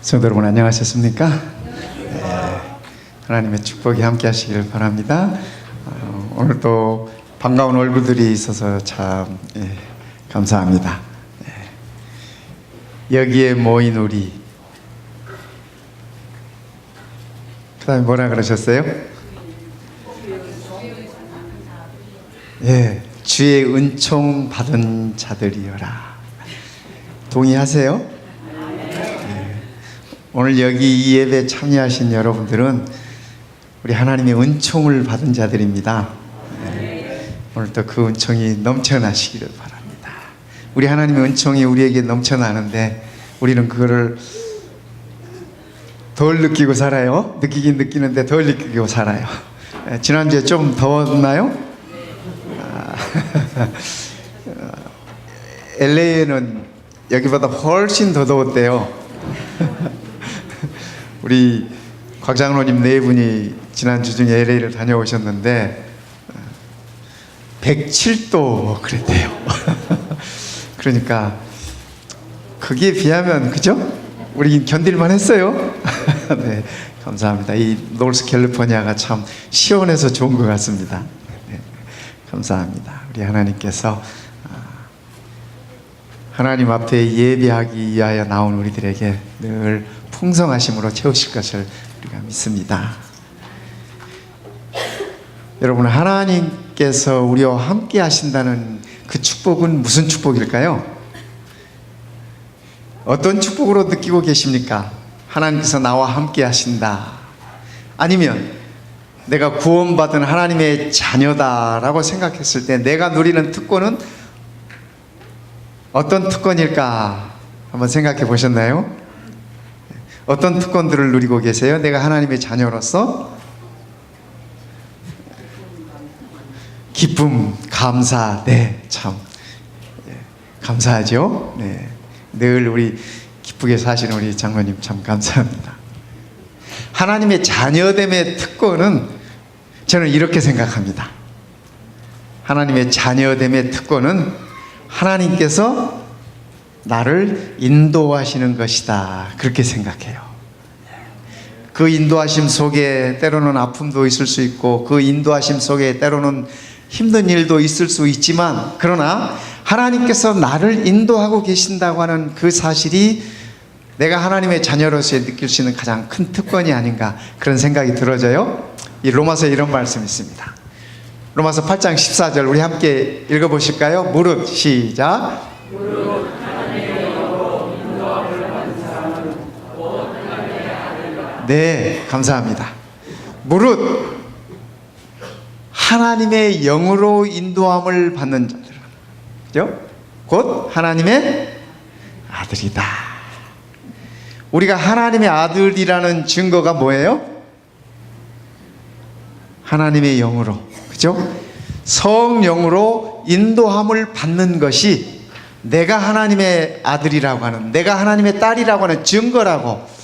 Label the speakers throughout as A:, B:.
A: 성도 여러분 안녕하셨습니까? 네, 하나님의 축복이 함께 하시기를 바랍니다. 오늘 또 반가운 얼굴들이 있어서 참 감사합니다. 여기에 모인 우리, 그 다음에 뭐라 그러셨어요? 주의 은총 받은 자들이여라. 동의하세요? 오늘 여기 이 예배에 참여하신 여러분들은 우리 하나님의 은총을 받은 자들입니다. 오늘 또 그 은총이 넘쳐나시기를 바랍니다. 우리 하나님의 은총이 우리에게 넘쳐나는데 우리는 그거를 덜 느끼고 살아요. 느끼긴 느끼는데 덜 느끼고 살아요. 지난주에 좀 더웠나요? LA에는 여기보다 훨씬 더 더웠대요. 우리 곽 장로님 네 분이 지난주 중에 LA를 다녀오셨는데 107도 그랬대요. 그러니까 거기에 비하면, 그죠? 우리 견딜만 했어요. 네, 감사합니다. 이 노스 캘리포니아가 참 시원해서 좋은 것 같습니다. 네, 감사합니다. 우리 하나님께서 하나님 앞에 예배하기 위하여 나온 우리들에게 늘 풍성하심으로 채우실 것을 우리가 믿습니다. 여러분, 하나님께서 우리와 함께 하신다는 그 축복은 무슨 축복일까요? 어떤 축복으로 느끼고 계십니까? 하나님께서 나와 함께 하신다, 아니면 내가 구원받은 하나님의 자녀다라고 생각했을 때 내가 누리는 특권은 어떤 특권일까 한번 생각해 보셨나요? 어떤 특권들을 누리고 계세요? 내가 하나님의 자녀로서 기쁨, 감사, 참 감사하죠. 늘 우리 기쁘게 사시는 우리 장로님 참 감사합니다. 하나님의 자녀됨의 특권은 저는 이렇게 생각합니다. 하나님의 자녀됨의 특권은 하나님께서 나를 인도하시는 것이다, 그렇게 생각해요. 그 인도하심 속에 때로는 아픔도 있을 수 있고, 그 인도하심 속에 때로는 힘든 일도 있을 수 있지만, 그러나 하나님께서 나를 인도하고 계신다고 하는 그 사실이 내가 하나님의 자녀로서 느낄 수 있는 가장 큰 특권이 아닌가, 그런 생각이 들어져요. 이 로마서에 이런 말씀이 있습니다. 로마서 8장 14절 우리 함께 읽어보실까요? 무릇, 시작. 네, 감사합니다. 무릇 하나님의 영으로 인도함을 받는 자들은, 그죠? 곧 하나님의 아들이다. 우리가 하나님의 아들이라는 증거가 뭐예요? 하나님의 영으로, 그죠? 성령으로 인도함을 받는 것이 내가 하나님의 아들이라고 하는, 내가 하나님의 딸이라고 하는 증거라고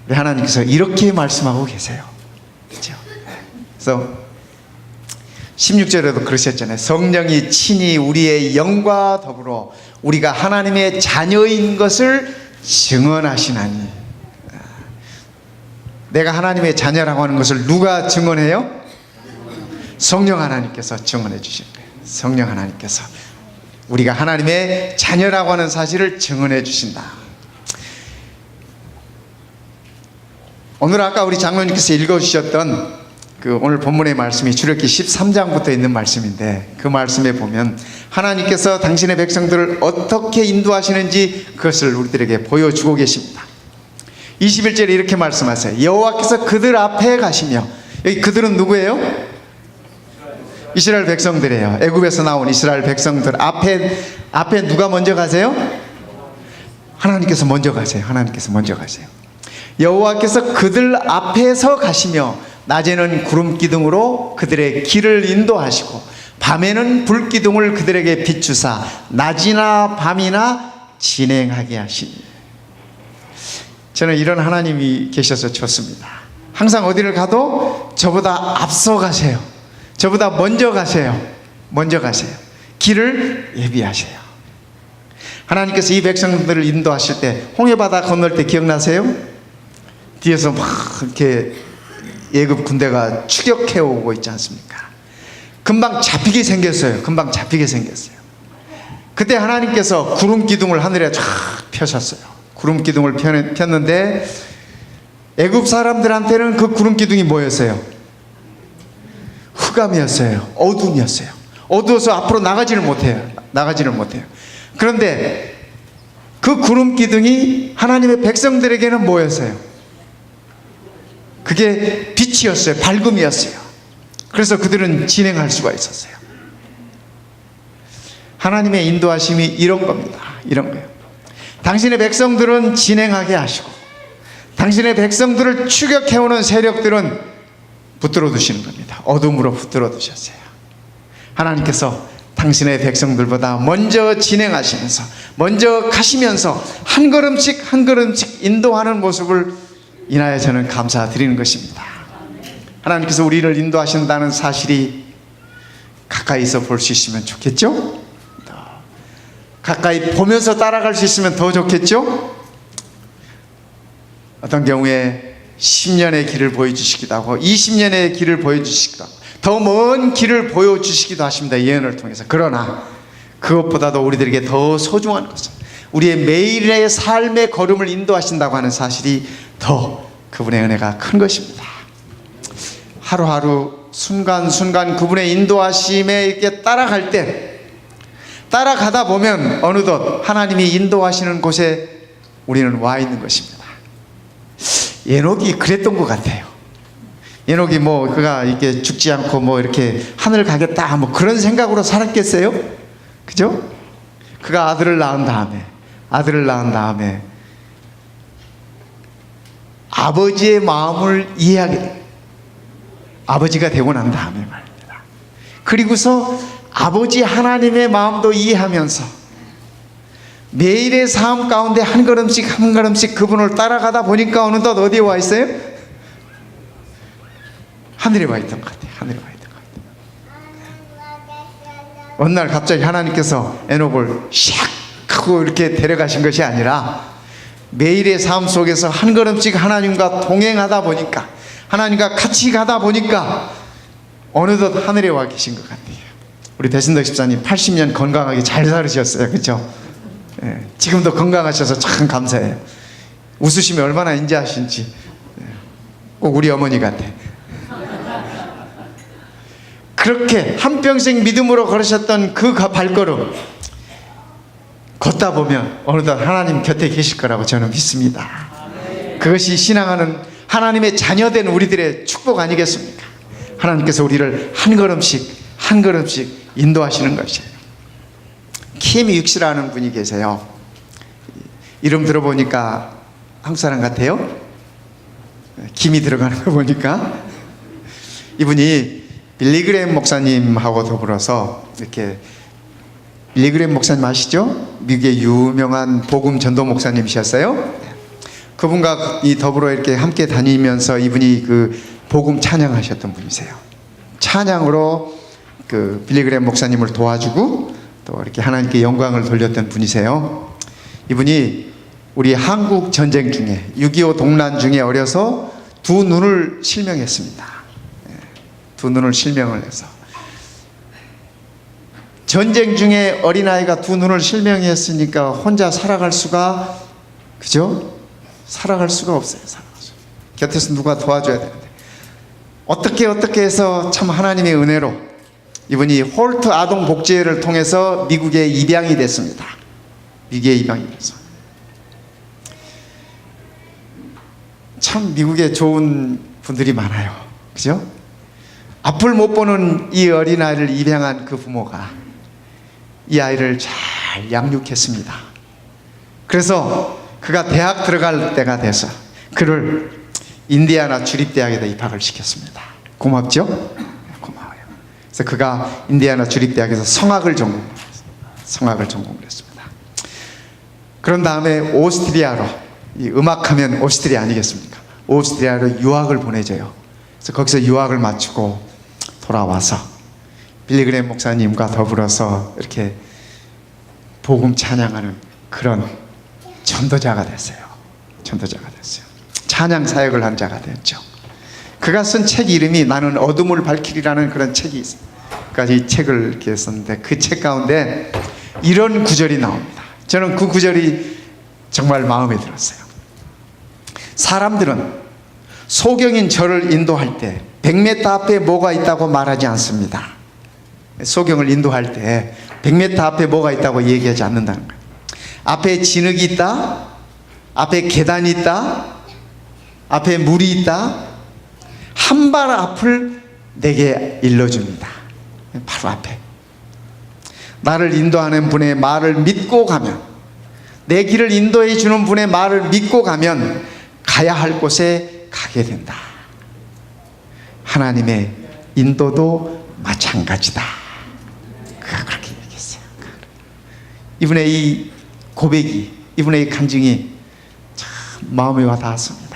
A: 우리 하나님께서 이렇게 말씀하고 계세요. 그렇죠? 그래서 16절에도 그러셨잖아요. 성령이 친히 우리의 영과 더불어 우리가 하나님의 자녀인 것을 증언하시나니. 내가 하나님의 자녀라고 하는 것을 누가 증언해요? 성령 하나님께서 증언해 주신 거예요. 성령 하나님께서 우리가 하나님의 자녀라고 하는 사실을 증언해 주신다. 오늘 아까 우리 장로님께서 읽어주셨던 그 오늘 본문의 말씀이 출애굽기 13장부터 있는 말씀인데, 그 말씀에 보면 하나님께서 당신의 백성들을 어떻게 인도하시는지 그것을 우리들에게 보여주고 계십니다. 21절에 이렇게 말씀하세요. 여호와께서 그들 앞에 가시며, 여기 그들은 누구예요? 이스라엘 백성들이에요. 애굽에서 나온 이스라엘 백성들 앞에 누가 먼저 가세요? 하나님께서 먼저 가세요. 하나님께서 먼저 가세요. 여호와께서 그들 앞에서 가시며 낮에는 구름 기둥으로 그들의 길을 인도하시고 밤에는 불 기둥을 그들에게 비추사 낮이나 밤이나 진행하게 하시니. 저는 이런 하나님이 계셔서 좋습니다. 항상 어디를 가도 저보다 앞서 가세요. 저보다 먼저 가세요. 먼저 가세요. 길을 예비하세요. 하나님께서 이 백성들을 인도하실 때 홍해바다 건널 때 기억나세요? 뒤에서 막 이렇게 애굽 군대가 추격해 오고 있지 않습니까? 금방 잡히게 생겼어요. 금방 잡히게 생겼어요. 그때 하나님께서 구름 기둥을 하늘에 쫙 펴셨어요. 구름 기둥을 폈는데 애굽 사람들한테는 그 구름 기둥이 뭐였어요? 흑암이었어요. 어둠이었어요. 어두워서 앞으로 나가지를 못해요. 그런데 그 구름 기둥이 하나님의 백성들에게는 뭐였어요? 그게 빛이었어요. 밝음이었어요. 그래서 그들은 진행할 수가 있었어요. 하나님의 인도하심이 이런 겁니다. 이런 거예요. 당신의 백성들은 진행하게 하시고 당신의 백성들을 추격해오는 세력들은 붙들어 두시는 겁니다. 어둠으로 붙들어 두셨어요. 하나님께서 당신의 백성들보다 먼저 진행하시면서 먼저 가시면서 한 걸음씩 한 걸음씩 인도하는 모습을 인하여 저는 감사드리는 것입니다. 하나님께서 우리를 인도하신다는 사실이 가까이서 볼 수 있으면 좋겠죠? 가까이 보면서 따라갈 수 있으면 더 좋겠죠? 어떤 경우에 10년의 길을 보여주시기도 하고 20년의 길을 보여주시기도 하고 더 먼 길을 보여주시기도 하십니다. 예언을 통해서. 그러나 그것보다도 우리들에게 더 소중한 것은 우리의 매일의 삶의 걸음을 인도하신다고 하는 사실이 더 그분의 은혜가 큰 것입니다. 하루하루 순간순간 그분의 인도하심에 이렇게 따라갈 때 따라가다 보면 어느덧 하나님이 인도하시는 곳에 우리는 와 있는 것입니다. 에녹이 그랬던 것 같아요. 에녹이 그가 이렇게 죽지 않고 이렇게 하늘 가겠다 그런 생각으로 살았겠어요? 그죠? 그가 아들을 낳은 다음에 아버지의 마음을 이해하게 돼요. 아버지가 되고 난 다음에 말입니다. 그리고서 아버지 하나님의 마음도 이해하면서 매일의 삶 가운데 한 걸음씩 한 걸음씩 그분을 따라가다 보니까 어느덧 어디에 와 있어요? 하늘에 와 있던 것 같아요. 하늘에 와 있던 것 같아요. 어느 날 갑자기 하나님께서 에녹을 샥 하고 이렇게 데려가신 것이 아니라 매일의 삶 속에서 한 걸음씩 하나님과 동행하다 보니까 하나님과 같이 가다 보니까 어느덧 하늘에 와 계신 것 같아요. 우리 배신덕 집사님 80년 건강하게 잘 살으셨어요. 그렇죠? 예, 지금도 건강하셔서 참 감사해요. 웃으시면 얼마나 인자하신지 꼭 우리 어머니 같아. 그렇게 한평생 믿음으로 걸으셨던 그 발걸음 걷다 보면 어느덧 하나님 곁에 계실 거라고 저는 믿습니다. 그것이 신앙하는 하나님의 자녀된 우리들의 축복 아니겠습니까? 하나님께서 우리를 한 걸음씩 한 걸음씩 인도하시는 것이에요. 키미 육시라는 분이 계세요. 이름 들어보니까 한국 사람 같아요. 김이 들어가는 거 보니까. 이분이 빌리그레임 목사님하고 더불어서 이렇게, 빌리그레임 목사님 아시죠? 미국의 유명한 복음 전도 목사님이셨어요. 그분과 이 더불어 이렇게 함께 다니면서 이분이 그 복음 찬양하셨던 분이세요. 찬양으로 그 빌리그레임 목사님을 도와주고 또 이렇게 하나님께 영광을 돌렸던 분이세요. 이분이 우리 한국 전쟁 중에 6.25 동란 중에 어려서 두 눈을 실명했습니다. 두 눈을 실명을 해서 전쟁 중에 어린아이가 두 눈을 실명했으니까 혼자 살아갈 수가, 그죠? 살아갈 수가 없어요. 곁에서 누가 도와줘야 되는데 어떻게 해서 참 하나님의 은혜로 이분이 홀트 아동 복지회를 통해서 미국에 입양이 됐습니다. 미국에 입양이 돼서 참 미국에 좋은 분들이 많아요. 그죠? 앞을 못 보는 이 어린아이를 입양한 그 부모가 이 아이를 잘 양육했습니다. 그래서 그가 대학 들어갈 때가 돼서 그를 인디애나 주립대학에다 입학을 시켰습니다. 고맙죠? 고마워요. 그래서 그가 인디애나 주립대학에서 성악을 전공했습니다. 그런 다음에 오스트리아로, 이 음악하면 오스트리아 아니겠습니까? 오스트리아로 유학을 보내줘요. 그래서 거기서 유학을 마치고 돌아와서 빌리그레임 목사님과 더불어서 이렇게 복음 찬양하는 그런 전도자가 됐어요. 전도자가 됐어요. 찬양 사역을 한 자가 됐죠. 그가 쓴 책 이름이 나는 어둠을 밝히리라는 그런 책이 있어요. 그러니까 이 책을 이렇게 썼는데 그 책 가운데 이런 구절이 나옵니다. 저는 그 구절이 정말 마음에 들었어요. 사람들은 소경인 저를 인도할 때 100m 앞에 뭐가 있다고 말하지 않습니다. 소경을 인도할 때 100m 앞에 뭐가 있다고 얘기하지 않는다는 거예요. 앞에 진흙이 있다, 앞에 계단이 있다, 앞에 물이 있다, 한 발 앞을 내게 일러줍니다. 바로 앞에. 나를 인도하는 분의 말을 믿고 가면, 내 길을 인도해 주는 분의 말을 믿고 가면 가야 할 곳에 가게 된다. 하나님의 인도도 마찬가지다. 그가 그렇게 얘기했어요. 이분의 이 고백이, 이분의 이 간증이 참 마음에 와 닿았습니다.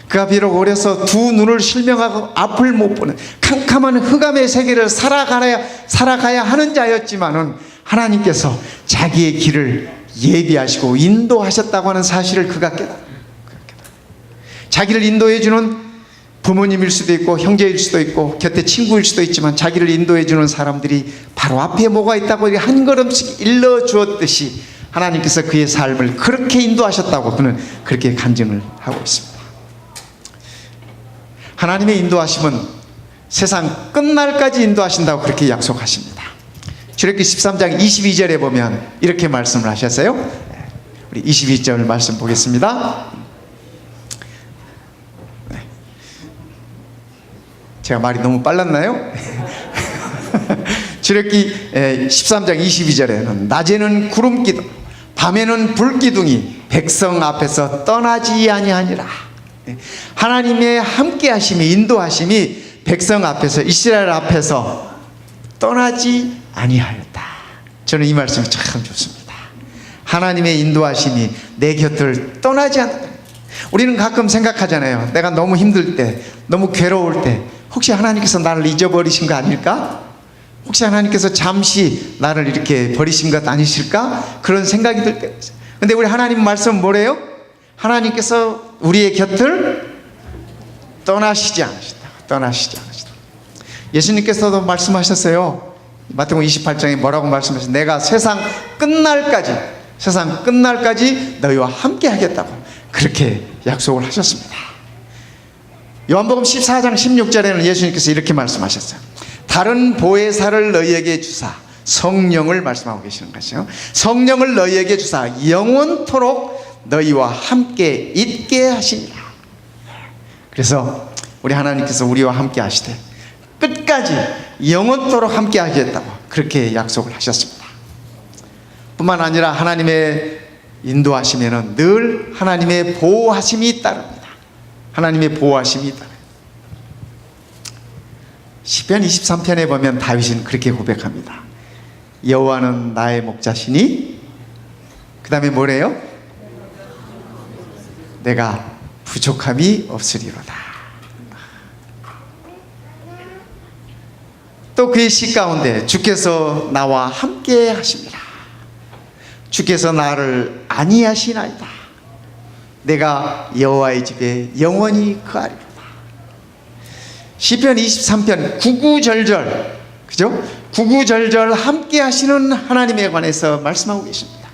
A: 그가 비록 어려서 두 눈을 실명하고 앞을 못 보는 캄캄한 흑암의 세계를 살아가야 하는 자였지만은 하나님께서 자기의 길을 예비하시고 인도하셨다고 하는 사실을 그가 깨달아요. 자기를 인도해주는 부모님일 수도 있고 형제일 수도 있고 곁에 친구일 수도 있지만 자기를 인도해주는 사람들이 바로 앞에 뭐가 있다고 한 걸음씩 일러주었듯이 하나님께서 그의 삶을 그렇게 인도하셨다고 그는 그렇게 간증을 하고 있습니다. 하나님의 인도하심은 세상 끝날까지 인도하신다고 그렇게 약속하십니다. 출애굽기 13장 22절에 보면 이렇게 말씀을 하셨어요. 우리 22절 말씀 보겠습니다. 제가 말이 너무 빨랐나요? 출애굽기 13장 22절에는 낮에는 구름기둥 밤에는 불기둥이 백성 앞에서 떠나지 아니하니라. 하나님의 함께 하심이, 인도하심이 백성 앞에서, 이스라엘 앞에서 떠나지 아니하였다. 저는 이 말씀이 참 좋습니다. 하나님의 인도하심이 내 곁을 떠나지 않는다. 우리는 가끔 생각하잖아요. 내가 너무 힘들 때, 너무 괴로울 때 혹시 하나님께서 나를 잊어버리신 거 아닐까? 혹시 하나님께서 잠시 나를 이렇게 버리신 것 아니실까? 그런 생각이 들 때. 근데 우리 하나님 말씀은 뭐래요? 하나님께서 우리의 곁을 떠나시지 않으신다. 떠나시지 않으신다. 예수님께서도 말씀하셨어요. 마태복음 28장에 뭐라고 말씀하셨어요? 내가 세상 끝날까지 너희와 함께 하겠다고 그렇게 약속을 하셨습니다. 요한복음 14장 16절에는 예수님께서 이렇게 말씀하셨어요. 다른 보혜사를 너희에게 주사, 성령을 말씀하고 계시는 것이요. 성령을 너희에게 주사 영원토록 너희와 함께 있게 하시니라. 그래서 우리 하나님께서 우리와 함께 하시되 끝까지 영원토록 함께 하겠다고 그렇게 약속을 하셨습니다. 뿐만 아니라 하나님의 인도하심에는 늘 하나님의 보호하심이 따릅니다. 하나님의 보호하심이 따릅니다. 시편 23편에 보면 다윗은 그렇게 고백합니다. 여호와는 나의 목자시니 그 다음에 뭐래요? 내가 부족함이 없으리로다. 또 그의 시 가운데 주께서 나와 함께 하십니다. 주께서 나를 안위하시나이다. 내가 여호와의 집에 영원히 거하리로다. 시편 23편 구구절절, 그죠? 구구절절 함께 하시는 하나님에 관해서 말씀하고 계십니다.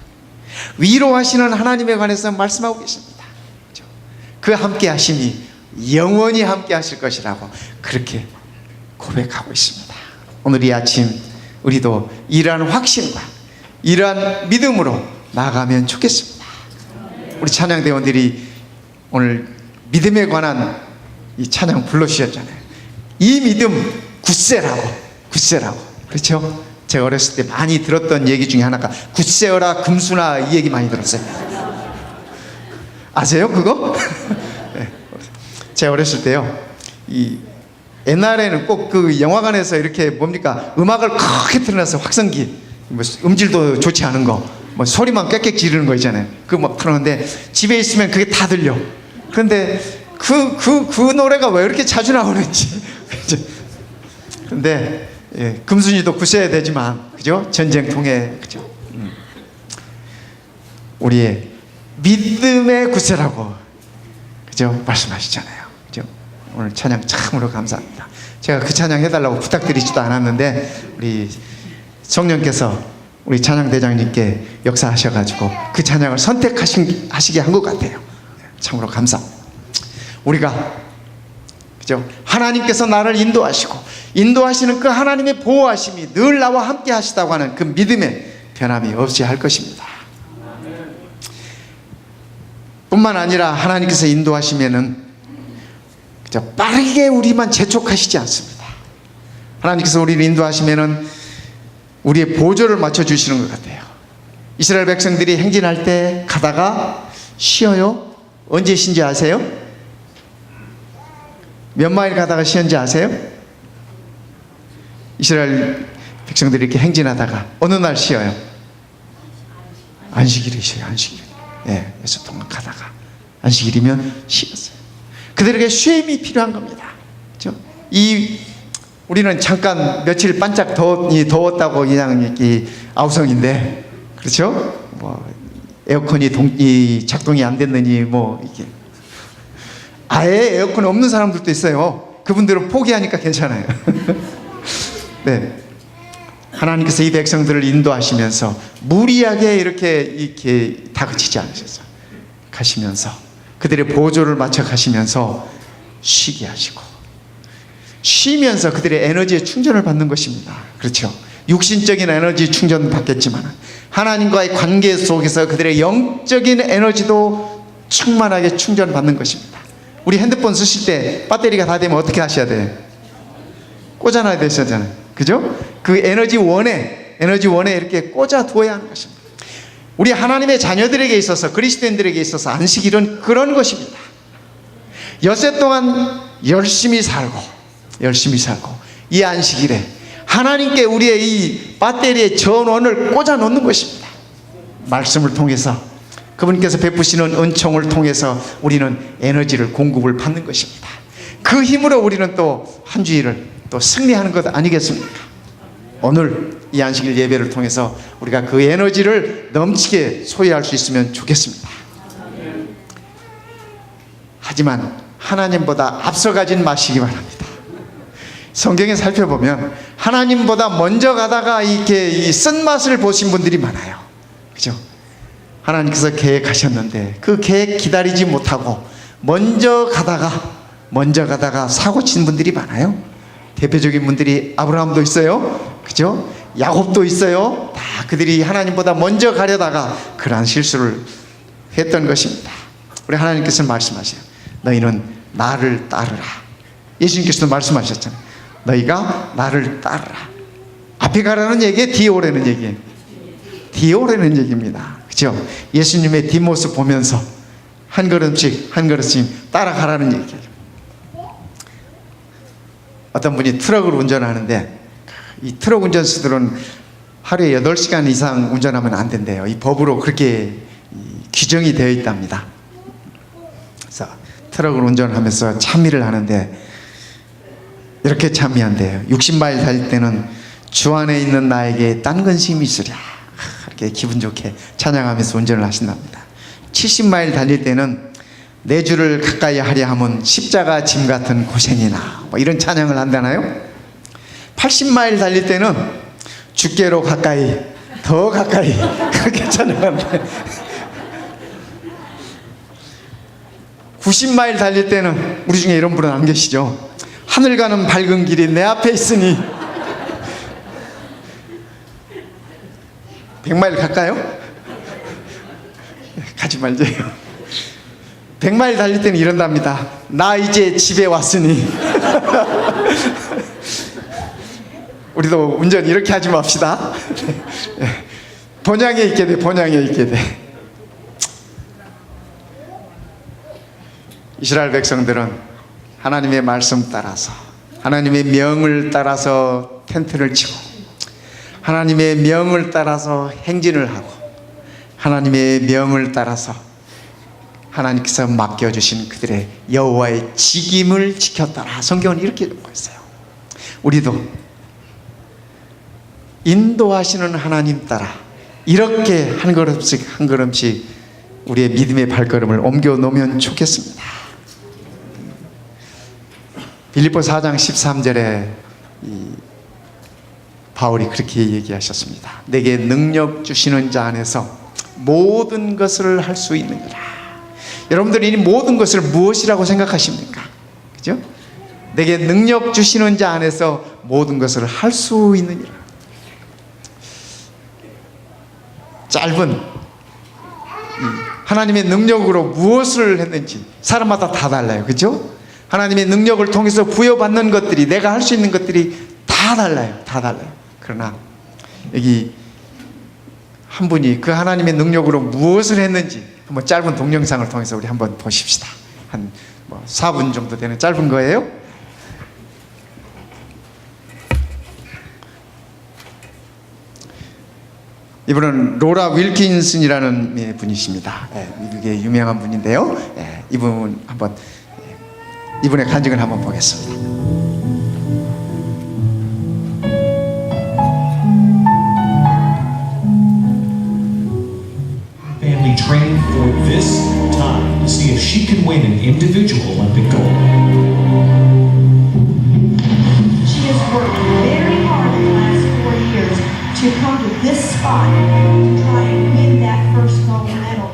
A: 위로하시는 하나님에 관해서 말씀하고 계십니다. 그죠? 그 함께 하심이 영원히 함께 하실 것이라고 그렇게 고백하고 있습니다. 오늘 이 아침 우리도 이러한 확신과 이러한 믿음으로 나아가면 좋겠습니다. 우리 찬양대원들이 오늘 믿음에 관한 이 찬양 불러주셨잖아요. 이 믿음 굳세라고. 그렇죠? 제가 어렸을 때 많이 들었던 얘기 중에 하나가 굳세어라 금수나, 이 얘기 많이 들었어요. 아세요 그거? 네. 제가 어렸을 때요, 옛날에는 꼭 그 영화관에서 이렇게 뭡니까, 음악을 크게 틀어놔서 확성기, 뭐 음질도 좋지 않은 거, 뭐 소리만 꽥꽥 지르는 거 있잖아요. 그거 막 틀어놓는데 집에 있으면 그게 다 들려. 그런데 그 노래가 왜 이렇게 자주 나오는지. 근데 금순이도 굳세야 되지만, 그죠? 전쟁통에, 그죠? 우리의 믿음의 구세라고, 그죠? 말씀하시잖아요. 그죠? 오늘 찬양 참으로 감사합니다. 제가 그 찬양 해달라고 부탁드리지도 않았는데 우리 성령께서 우리 찬양대장님께 역사하셔가지고 그 찬양을 선택하시게 한 것 같아요. 참으로 감사합니다. 우리가, 그죠? 하나님께서 나를 인도하시는 그 하나님의 보호하심이 늘 나와 함께 하시다고 하는 그 믿음에 변함이 없이 할 것입니다. 뿐만 아니라 하나님께서 인도하시면은, 그죠? 빠르게 우리만 재촉하시지 않습니다. 하나님께서 우리를 인도하시면은 우리의 보조를 맞춰주시는 것 같아요. 이스라엘 백성들이 행진할 때 가다가 쉬어요. 언제 쉰지 아세요? 몇 마일 가다가 쉬었는지 아세요? 이스라엘 백성들이 이렇게 행진하다가 어느 날 쉬어요? 안식일에 쉬어요. 안식일. 예, 6 동안 가다가 안식일이면 쉬었어요. 그들에게 쉼이 필요한 겁니다. 그렇죠? 우리는 잠깐 며칠 반짝 더웠다고 그냥 아우성인데, 그렇죠? 뭐 에어컨이 작동이 안 됐느니 뭐 이게 아예 에어컨 없는 사람들도 있어요. 그분들은 포기하니까 괜찮아요. 네, 하나님께서 이 백성들을 인도하시면서 무리하게 이렇게 다그치지 않으셔서 가시면서 그들의 보조를 맞춰 가시면서 쉬게 하시고, 쉬면서 그들의 에너지의 충전을 받는 것입니다. 그렇죠? 육신적인 에너지 충전 받겠지만 하나님과의 관계 속에서 그들의 영적인 에너지도 충만하게 충전 받는 것입니다. 우리 핸드폰 쓰실 때 배터리가 다 되면 어떻게 하셔야 돼요? 꽂아놔야 되잖아요. 그죠? 그 에너지원에 이렇게 꽂아 두어야 하는 것입니다. 우리 하나님의 자녀들에게 있어서, 그리스도인들에게 있어서 안식일은 그런 것입니다. 엿새 동안 열심히 살고 이 안식일에 하나님께 우리의 이 배터리의 전원을 꽂아 놓는 것입니다. 말씀을 통해서, 그분께서 베푸시는 은총을 통해서 우리는 에너지를 공급을 받는 것입니다. 그 힘으로 우리는 또 한 주일을 또 승리하는 것 아니겠습니까? 오늘 이 안식일 예배를 통해서 우리가 그 에너지를 넘치게 소유할 수 있으면 좋겠습니다. 하지만 하나님보다 앞서가진 마시기 바랍니다. 성경에 살펴보면 하나님보다 먼저 가다가 이렇게 이 쓴맛을 보신 분들이 많아요. 그죠? 하나님께서 계획하셨는데 그 계획 기다리지 못하고 먼저 가다가 사고 친 분들이 많아요. 대표적인 분들이 아브라함도 있어요. 그죠? 야곱도 있어요. 다 그들이 하나님보다 먼저 가려다가 그러한 실수를 했던 것입니다. 우리 하나님께서 말씀하세요. 너희는 나를 따르라. 예수님께서도 말씀하셨잖아요. 너희가 나를 따르라. 앞에 가라는 얘기에 뒤에 오라는 얘기예요. 뒤에 오라는 얘기입니다. 그죠? 예수님의 뒷모습 보면서 한 걸음씩 따라가라는 얘기예요. 어떤 분이 트럭을 운전하는데 이 트럭 운전수들은 하루에 8시간 이상 운전하면 안 된대요. 이 법으로 그렇게 규정이 되어 있답니다. 그래서 트럭을 운전하면서 참미를 하는데 이렇게 참미한대요. 60마일 달릴 때는 주 안에 있는 나에게 딴 근심이 있으랴. 이렇게 기분 좋게 찬양하면서 운전을 하신답니다. 70마일 달릴 때는 내 주를 가까이 하려 하면 십자가 짐 같은 고생이나 뭐 이런 찬양을 한다나요? 80마일 달릴 때는 주께로 가까이, 더 가까이 그렇게 찬양합니다. 90마일 달릴 때는 우리 중에 이런 분은 안 계시죠? 하늘 가는 밝은 길이 내 앞에 있으니 100마일 갈까요? 가지 말자요. 100마일 달릴 때는 이런답니다. 나 이제 집에 왔으니. 우리도 운전 이렇게 하지 맙시다. 본향에 있게 돼. 이스라엘 백성들은 하나님의 말씀 따라서, 하나님의 명을 따라서 텐트를 치고, 하나님의 명을 따라서 행진을 하고, 하나님의 명을 따라서 하나님께서 맡겨주신 그들의 여호와의 직임을 지켰더라. 성경은 이렇게 적고 있어요. 우리도 인도하시는 하나님 따라 이렇게 한 걸음씩 한 걸음씩 우리의 믿음의 발걸음을 옮겨 놓으면 좋겠습니다. 빌립보 4장 13절에 바울이 그렇게 얘기하셨습니다. 내게 능력 주시는 자 안에서 모든 것을 할 수 있느니라. 여러분들이 이 모든 것을 무엇이라고 생각하십니까? 그죠? 내게 능력 주시는 자 안에서 모든 것을 할 수 있느니라. 짧은 하나님의 능력으로 무엇을 했는지 사람마다 다 달라요. 그죠? 하나님의 능력을 통해서 부여받는 것들이, 내가 할 수 있는 것들이 다 달라요. 다 달라요. 그러나 여기 한 분이 그 하나님의 능력으로 무엇을 했는지 한번 짧은 동영상을 통해서 우리 한번 보십시다. 한 4분 정도 되는 짧은 거예요. 이분은 로라 윌킨슨이라는 분이십니다. 미국의 유명한 분인데요. 이분 한번, 이분의 간증을 한번 보겠습니다.
B: Family trained for this time to see if she can win an individual Olympic gold.
C: She has worked very hard in the last 4 years to come to this spot to try and win that first gold medal.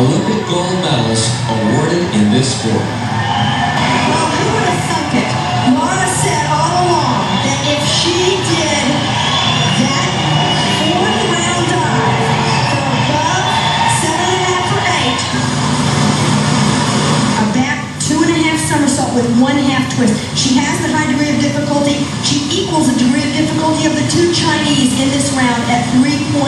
B: Olympic gold medals awarded in this sport.
C: Well, who would have thunk it? Mama said all along that if she did that fourth round dive for above 7.5 or 8, a back 2.5 somersault with 1/2 twist. She has the high degree of difficulty. She equals the degree of difficulty of the two Chinese in this round at 3.0.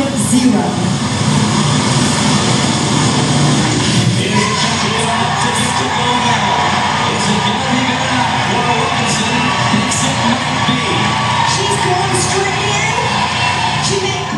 C: She's going straight in. She made...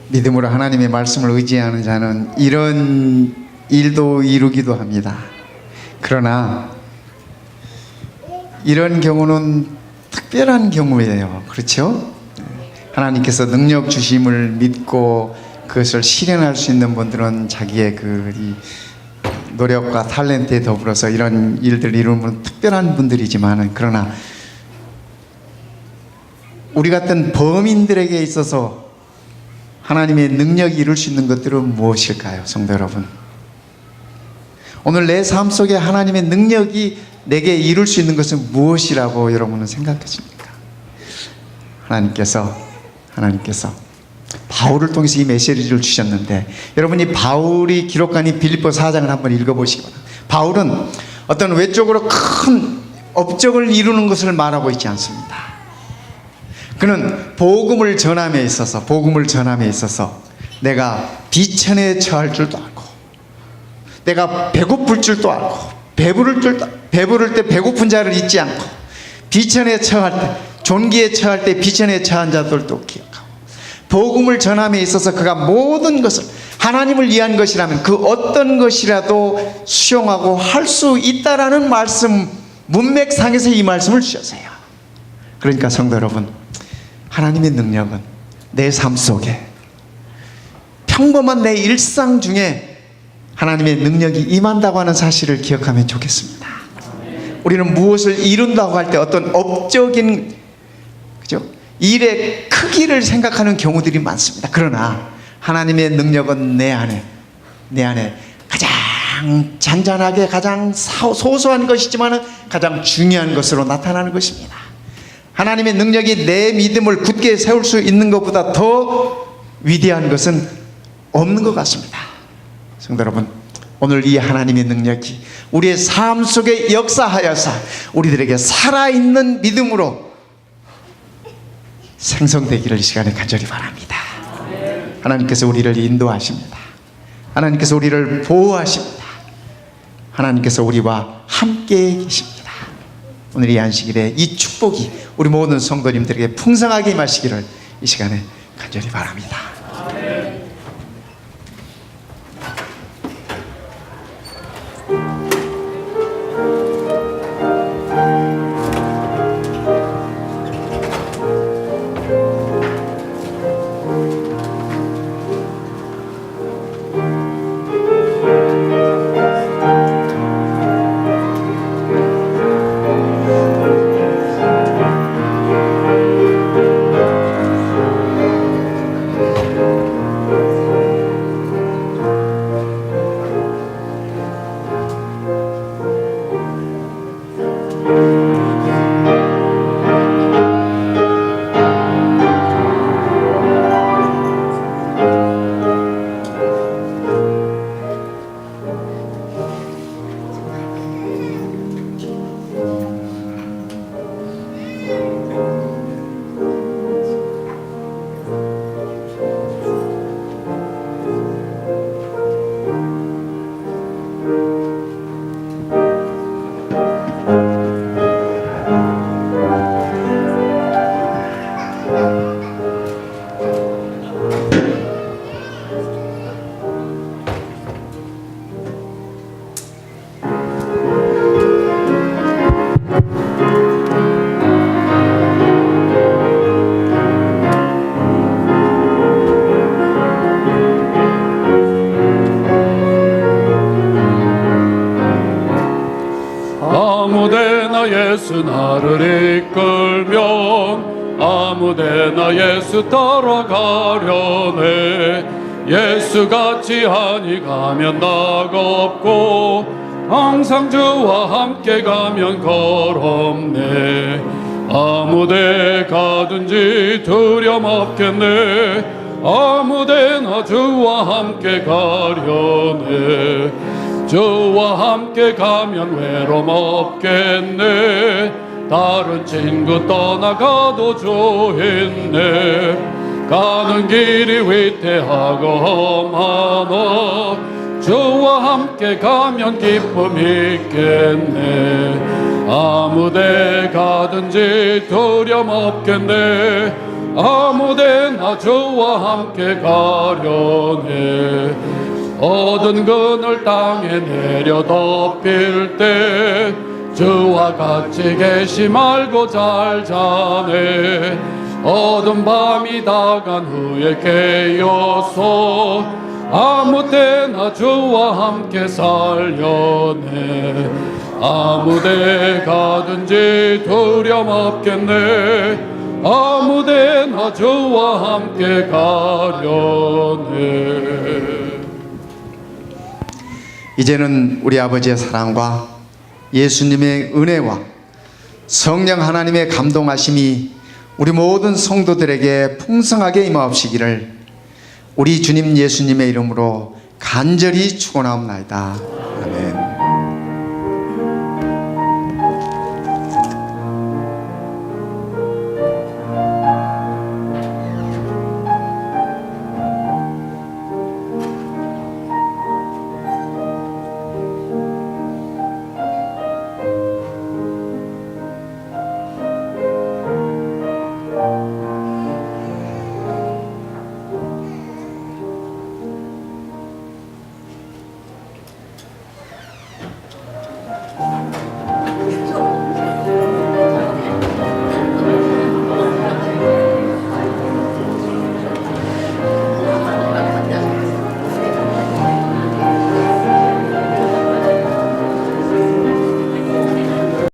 A: 믿음으로 하나님의 말씀을 의지하는 자는 이런 일도 이루기도 합니다. 그러나 이런 경우는 특별한 경우예요. 그렇죠? 하나님께서 능력 주심을 믿고 그것을 실현할 수 있는 분들은 자기의 이 노력과 탤런트에 더불어서 이런 일들을 이루는 분은 특별한 분들이지만, 그러나 우리 같은 범인들에게 있어서 하나님의 능력이 이룰 수 있는 것들은 무엇일까요, 성도 여러분? 오늘 내 삶 속에 하나님의 능력이 내게 이룰 수 있는 것은 무엇이라고 여러분은 생각하십니까? 하나님께서 바울을 통해서 이 메시지를 주셨는데, 여러분이 바울이 기록한 이 빌립보 4장을 한번 읽어보시기 바랍니다. 바울은 어떤 외적으로 큰 업적을 이루는 것을 말하고 있지 않습니다. 그는 복음을 전함에 있어서 내가 비천에 처할 줄도 알고, 내가 배고플 줄도 알고, 배부를 때 배고픈 자를 잊지 않고, 비천에 처할 때, 존귀에 처할 때 비천에 처한 자들도 기억하고, 복음을 전함에 있어서 그가 모든 것을 하나님을 위한 것이라면 그 어떤 것이라도 수용하고 할 수 있다라는 말씀, 문맥상에서 이 말씀을 주셨어요. 그러니까 성도 여러분, 하나님의 능력은 내 삶 속에, 평범한 내 일상 중에 하나님의 능력이 임한다고 하는 사실을 기억하면 좋겠습니다. 우리는 무엇을 이룬다고 할 때 어떤 업적인, 그죠? 일의 크기를 생각하는 경우들이 많습니다. 그러나 하나님의 능력은 내 안에 가장 잔잔하게, 가장 소소한 것이지만 가장 중요한 것으로 나타나는 것입니다. 하나님의 능력이 내 믿음을 굳게 세울 수 있는 것보다 더 위대한 것은 없는 것 같습니다. 성도 여러분, 오늘 이 하나님의 능력이 우리의 삶 속에 역사하여서 우리들에게 살아있는 믿음으로 생성되기를 이 시간에 간절히 바랍니다. 하나님께서 우리를 인도하십니다. 하나님께서 우리를 보호하십니다. 하나님께서 우리와 함께 계십니다. 오늘 이 안식일에 이 축복이 우리 모든 성도님들에게 풍성하게 임하시기를 이 시간에 간절히 바랍니다.
D: 아무데나 예수 나를 이끌면 아무데나 예수 따라가려네. 예수같이 하니 가면 나가 없고 항상 주와 함께 가면 걸없네. 아무데 가든지 두려움 없겠네. 아무데나 주와 함께 가려네. 주와 함께 가면 외로움 없겠네. 다른 친구 떠나가도 좋겠네. 가는 길이 위태하고 험하나 주와 함께 가면 기쁨 있겠네. 아무데 가든지 두려움 없겠네. 아무데나 주와 함께 가려네. 어두운 그늘 땅에 내려 덮일 때 주와 같이 계시 말고 잘 자네. 어두운 밤이 다간 후에 깨어서 아무 때나 주와 함께 살려네. 아무 데 가든지 두려움 없겠네. 아무 데나 주와 함께 가려네.
A: 이제는 우리 아버지의 사랑과 예수님의 은혜와 성령 하나님의 감동하심이 우리 모든 성도들에게 풍성하게 임하옵시기를 우리 주님 예수님의 이름으로 간절히 축원하옵나이다. 아멘.